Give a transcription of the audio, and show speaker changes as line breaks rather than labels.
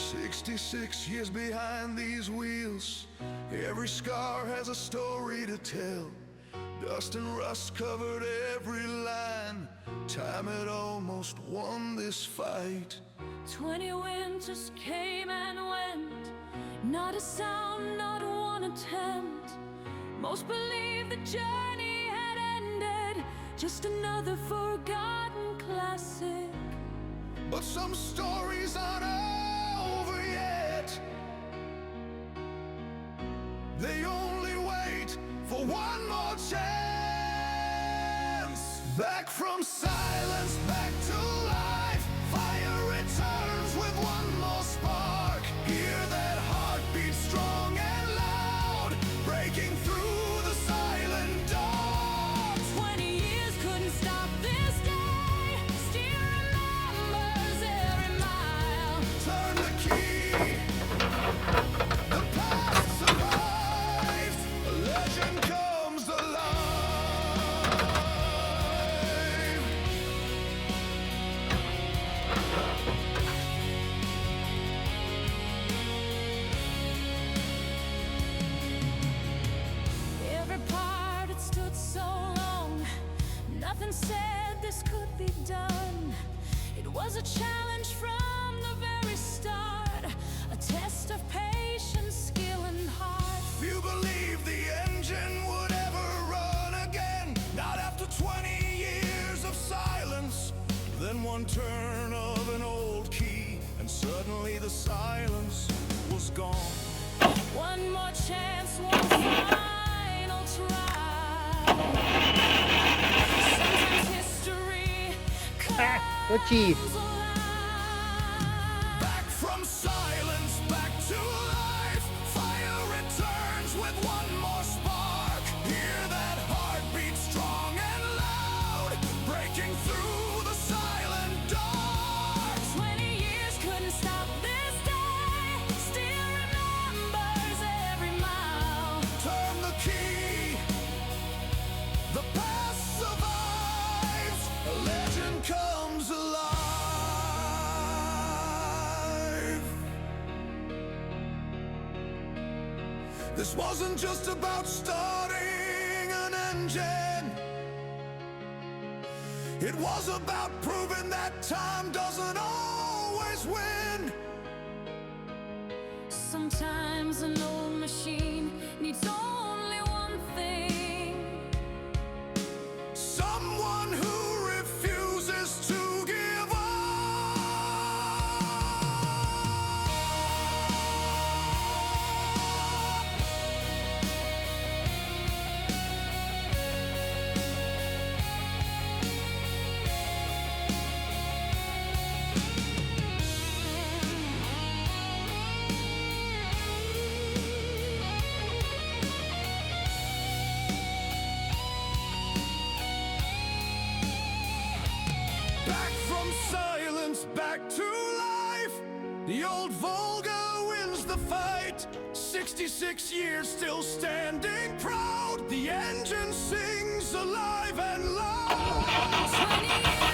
66 years behind these wheels, every scar has a story to tell. Dust and rust covered every line, time had almost won this fight.
20 winters came and went, not a sound, not one attempt. Most believed the journey had ended, just another forgotten classic.
But some stories aren't over yet. They only wait for one more chance. Back from silence, back to life, fire returns with one more spark. Hear that heartbeat strong and loud, breaking through the silent dark.
20 years couldn't stop this day, still remembers every mile.
Turn the key, the past survives, a legend comes alive.
Every part it stood so long, nothing said this could be done. It was a challenge from the very start, a test of patience, skill and heart.
Few believed the engine would ever run again, not after 20 years of silence. Then one turn of an old key, and suddenly the silence was gone.
One more chance, one final try. Sometimes history comes alive.
Back from silence, back to life, fire returns with one more spark. Hear that heartbeat strong and loud, breaking through the silent dark.
20 years couldn't stop this day, still remembers every mile.
Turn the key, the past survives, a legend comes alive. This wasn't just about starting an engine, it was about proving that time doesn't always win.
Sometimes an old machine needs only one thing:
Someone who refuses to give up. Back from silence, back to life, the old Volga wins the fight. 66 years still standing proud, the engine sings alive and loud.
20 years